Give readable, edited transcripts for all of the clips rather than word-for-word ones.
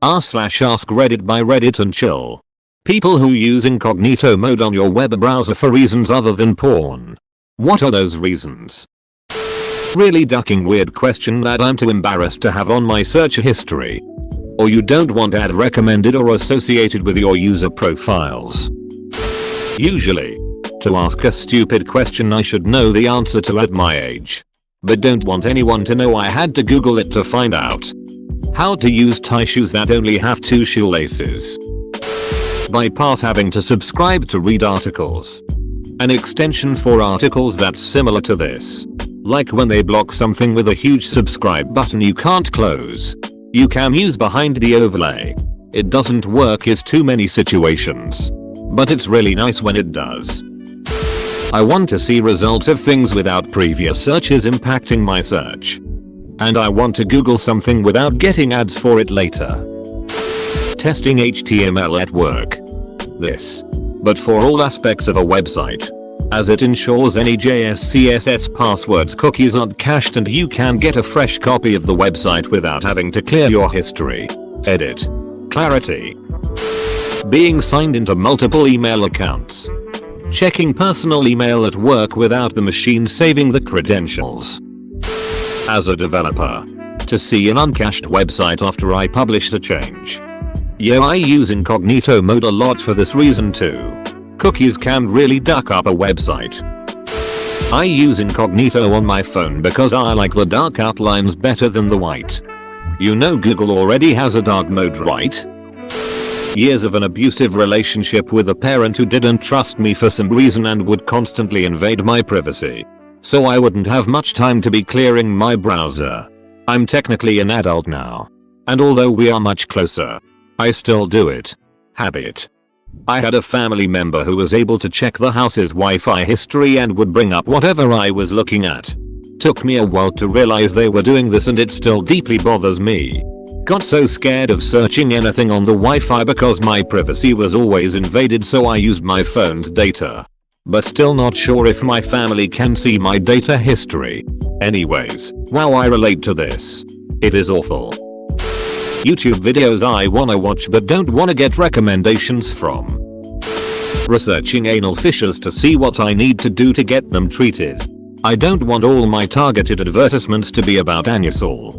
r/Askreddit by Reddit and chill. People who use incognito mode on your web browser for reasons other than porn. What are those reasons? Really ducking weird question that I'm too embarrassed to have on my search history. Or you don't want ad recommended or associated with your user profiles. Usually. To ask a stupid question I should know the answer to at my age. But don't want anyone to know I had to Google it to find out. How to use tie shoes that only have 2 shoelaces. Bypass having to subscribe to read articles. An extension for articles that's similar to this. Like when they block something with a huge subscribe button you can't close. You can use behind the overlay. It doesn't work in too many situations. But it's really nice when it does. I want to see results of things without previous searches impacting my search. And I want to Google something without getting ads for it later. Testing HTML at work. This. But for all aspects of a website. As it ensures any JS CSS passwords cookies aren't cached and you can get a fresh copy of the website without having to clear your history. Edit. Clarity. Being signed into multiple email accounts. Checking personal email at work without the machine saving the credentials. As a developer. To see an uncached website after I publish a change. Yeah, I use incognito mode a lot for this reason too. Cookies can really duck up a website. I use incognito on my phone because I like the dark outlines better than the white. You know Google already has a dark mode, right? Years of an abusive relationship with a parent who didn't trust me for some reason and would constantly invade my privacy. So I wouldn't have much time to be clearing my browser. I'm technically an adult now. And although we are much closer, I still do it. Habit. I had a family member who was able to check the house's Wi-Fi history and would bring up whatever I was looking at. Took me a while to realize they were doing this and it still deeply bothers me. Got so scared of searching anything on the Wi-Fi because my privacy was always invaded, so I used my phone's data. But still not sure if my family can see my data history. Anyways, wow, I relate to this. It is awful. YouTube videos I wanna watch but don't wanna get recommendations from. Researching anal fissures to see what I need to do to get them treated. I don't want all my targeted advertisements to be about anusal.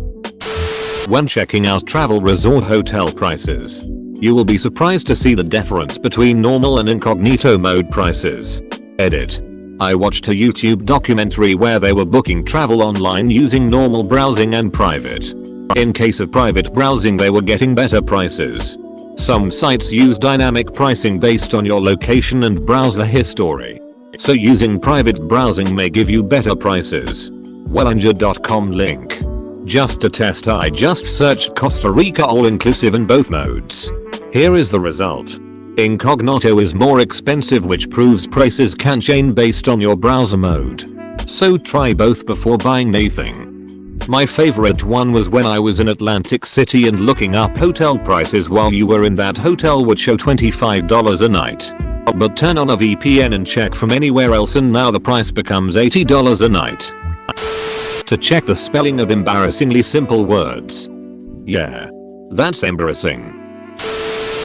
When checking out travel resort hotel prices, you will be surprised to see the difference between normal and incognito mode prices. Edit. I watched a YouTube documentary where they were booking travel online using normal browsing and private. In case of private browsing they were getting better prices. Some sites use dynamic pricing based on your location and browser history. So using private browsing may give you better prices. Wellinger.com link. Just to test I just searched Costa Rica all-inclusive in both modes. Here is the result. Incognito is more expensive, which proves prices can change based on your browser mode. So try both before buying anything. My favorite one was when I was in Atlantic City and looking up hotel prices while you were in that hotel would show $25 a night. But turn on a VPN and check from anywhere else and now the price becomes $80 a night. To check the spelling of embarrassingly simple words. Yeah. That's embarrassing.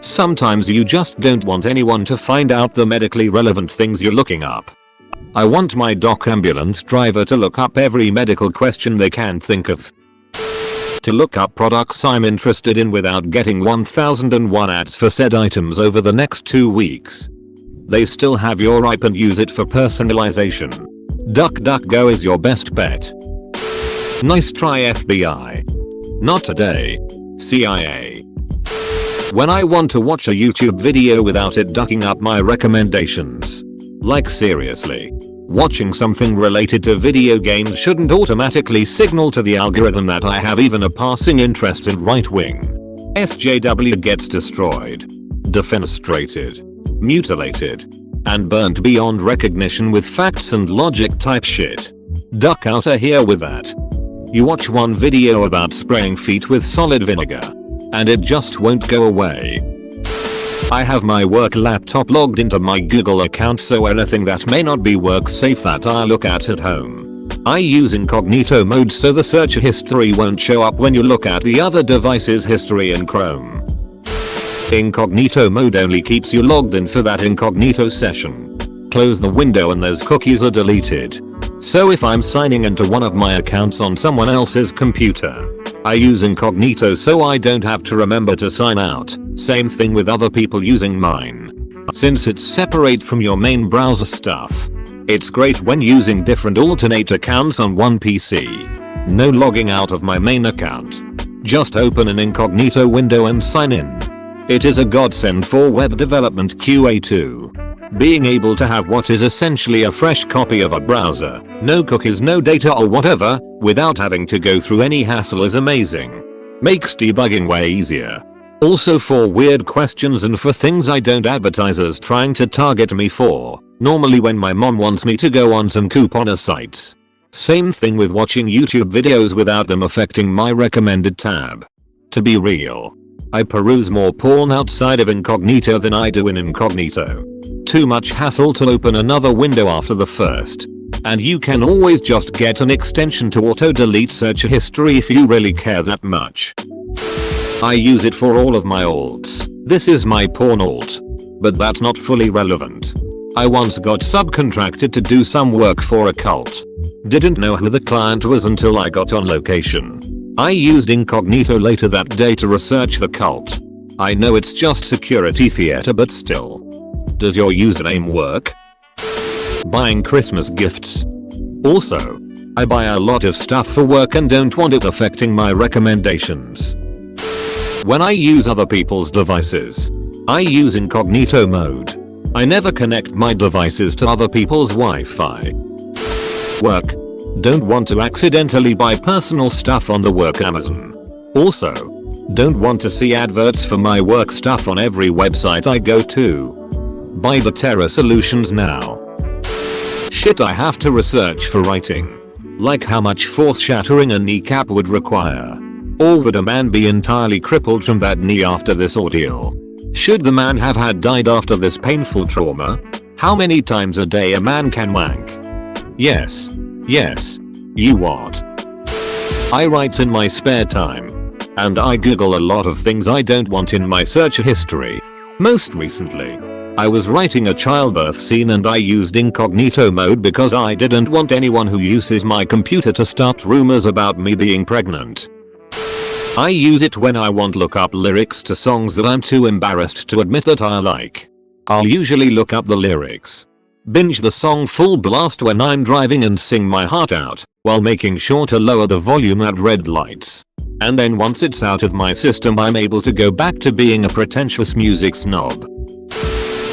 Sometimes you just don't want anyone to find out the medically relevant things you're looking up. I want my doc ambulance driver to look up every medical question they can think of. To look up products I'm interested in without getting 1001 ads for said items over the next 2 weeks. They still have your IP and use it for personalization. DuckDuckGo is your best bet. Nice try, FBI. Not today. CIA. When I want to watch a YouTube video without it ducking up my recommendations. Like seriously. Watching something related to video games shouldn't automatically signal to the algorithm that I have even a passing interest in right wing. SJW gets destroyed. Defenestrated. Mutilated. And burnt beyond recognition with facts and logic type shit. Duck out of here with that. You watch one video about spraying feet with solid vinegar. And it just won't go away. I have my work laptop logged into my Google account, so anything that may not be work safe that I look at home. I use incognito mode so the search history won't show up when you look at the other device's history in Chrome. Incognito mode only keeps you logged in for that incognito session. Close the window and those cookies are deleted. So if I'm signing into one of my accounts on someone else's computer, I use incognito so I don't have to remember to sign out. Same thing with other people using mine. Since it's separate from your main browser stuff, it's great when using different alternate accounts on one PC. No logging out of my main account. Just open an incognito window and sign in. It is a godsend for web development QA too. Being able to have what is essentially a fresh copy of a browser, no cookies, no data or whatever, without having to go through any hassle is amazing. Makes debugging way easier. Also for weird questions and for things I don't advertisers trying to target me for, normally when my mom wants me to go on some couponer sites. Same thing with watching YouTube videos without them affecting my recommended tab. To be real, I peruse more porn outside of incognito than I do in incognito. Too much hassle to open another window after the first. And you can always just get an extension to auto delete search history if you really care that much. I use it for all of my alts. This is my porn alt. But that's not fully relevant. I once got subcontracted to do some work for a cult. Didn't know who the client was until I got on location. I used incognito later that day to research the cult. I know it's just security theater but still. Does your username work? Buying Christmas gifts. Also, I buy a lot of stuff for work and don't want it affecting my recommendations. When I use other people's devices, I use incognito mode. I never connect my devices to other people's Wi-Fi. Work. Don't want to accidentally buy personal stuff on the work Amazon. Also, don't want to see adverts for my work stuff on every website I go to. Buy the Terror solutions now. Shit I have to research for writing. Like how much force shattering a kneecap would require. Or would a man be entirely crippled from that knee after this ordeal? Should the man have had died after this painful trauma? How many times a day a man can wank? Yes. Yes. You what? I write in my spare time. And I Google a lot of things I don't want in my search history. Most recently, I was writing a childbirth scene and I used incognito mode because I didn't want anyone who uses my computer to start rumors about me being pregnant. I use it when I want to look up lyrics to songs that I'm too embarrassed to admit that I like. I'll usually look up the lyrics. Binge the song full blast when I'm driving and sing my heart out, while making sure to lower the volume at red lights. And then once it's out of my system I'm able to go back to being a pretentious music snob.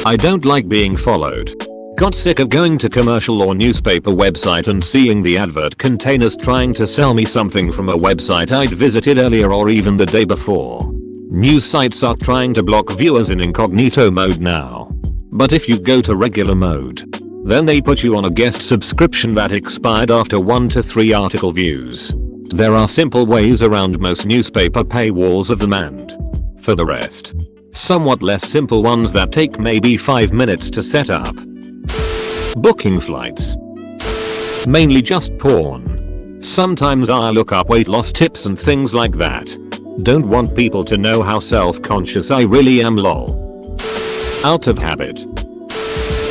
I don't like being followed. Got sick of going to commercial or newspaper website and seeing the advert containers trying to sell me something from a website I'd visited earlier or even the day before. News sites are trying to block viewers in incognito mode now. But if you go to regular mode, then they put you on a guest subscription that expired after 1 to 3 article views. There are simple ways around most newspaper paywalls of them and, for the rest, somewhat less simple ones that take maybe 5 minutes to set up. Booking flights. Mainly just porn. Sometimes I look up weight loss tips and things like that. Don't want people to know how self-conscious I really am lol. Out of habit.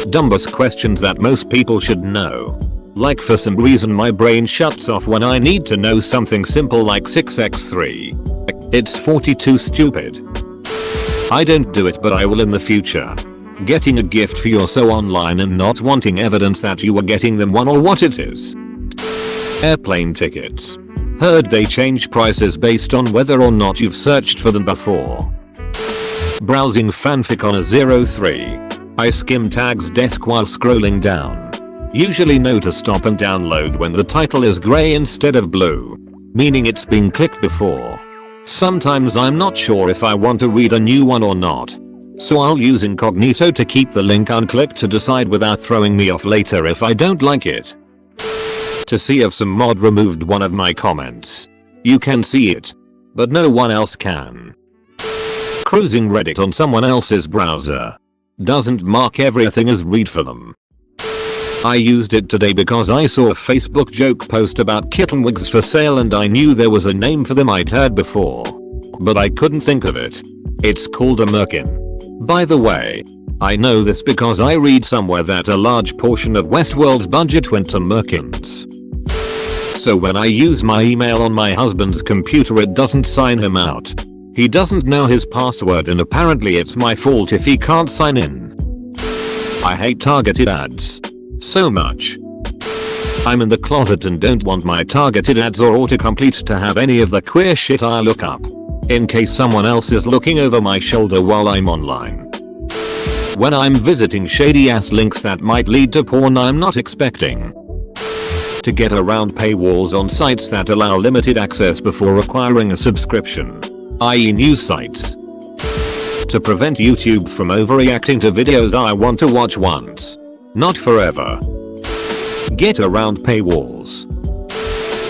Dumbest questions that most people should know. Like for some reason my brain shuts off when I need to know something simple like 6x3. It's 42 stupid. I don't do it but I will in the future. Getting a gift for your so online and not wanting evidence that you were getting them one or what it is. Airplane tickets. Heard they change prices based on whether or not you've searched for them before. Browsing fanfic on a 03. I skim tags desk while scrolling down. Usually know to stop and download when the title is grey instead of blue, meaning it's been clicked before. Sometimes I'm not sure if I want to read a new one or not. So I'll use incognito to keep the link unclicked to decide without throwing me off later if I don't like it. To see if some mod removed one of my comments. You can see it, but no one else can. Cruising Reddit on someone else's browser. Doesn't mark everything as read for them. I used it today because I saw a Facebook joke post about kitten wigs for sale and I knew there was a name for them I'd heard before. But I couldn't think of it. It's called a merkin. By the way, I know this because I read somewhere that a large portion of Westworld's budget went to merkins. So when I use my email on my husband's computer it doesn't sign him out. He doesn't know his password and apparently it's my fault if he can't sign in. I hate targeted ads so much. I'm in the closet and don't want my targeted ads or autocomplete to have any of the queer shit I look up, in case someone else is looking over my shoulder while I'm online. When I'm visiting shady ass links that might lead to porn I'm not expecting. To get around paywalls on sites that allow limited access before acquiring a subscription, i.e. news sites. To prevent YouTube from overreacting to videos I want to watch once, not forever. Get around paywalls.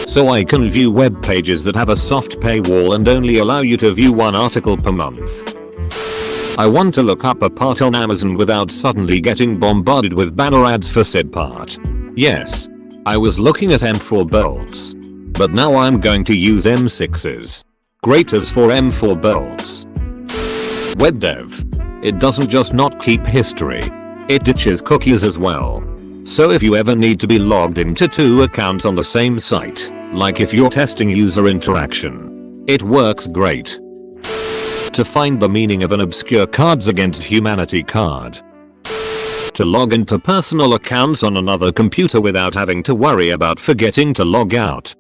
So I can view web pages that have a soft paywall and only allow you to view one article per month. I want to look up a part on Amazon without suddenly getting bombarded with banner ads for said part. Yes, I was looking at M4 bolts. But now I'm going to use M6s. Graters for M4 bolts. Web dev. It doesn't just not keep history. It ditches cookies as well. So if you ever need to be logged into 2 accounts on the same site, like if you're testing user interaction, it works great. To find the meaning of an obscure Cards Against Humanity card. To log into personal accounts on another computer without having to worry about forgetting to log out.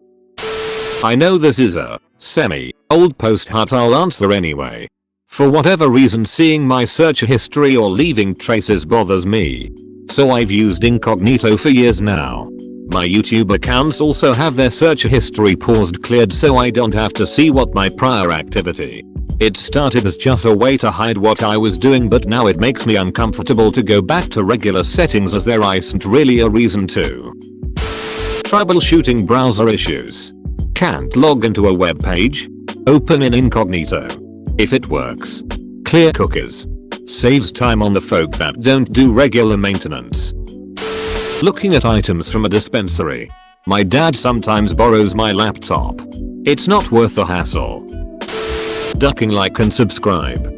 I know this is a semi-old post but I'll answer anyway. For whatever reason seeing my search history or leaving traces bothers me. So I've used Incognito for years now. My YouTube accounts also have their search history paused cleared so I don't have to see what my prior activity. It started as just a way to hide what I was doing but now it makes me uncomfortable to go back to regular settings as there isn't really a reason to. Troubleshooting browser issues. Can't log into a web page? Open in Incognito. If it works. Clear cookies. Saves time on the folk that don't do regular maintenance. Looking at items from a dispensary. My dad sometimes borrows my laptop. It's not worth the hassle. Ducking like and subscribe.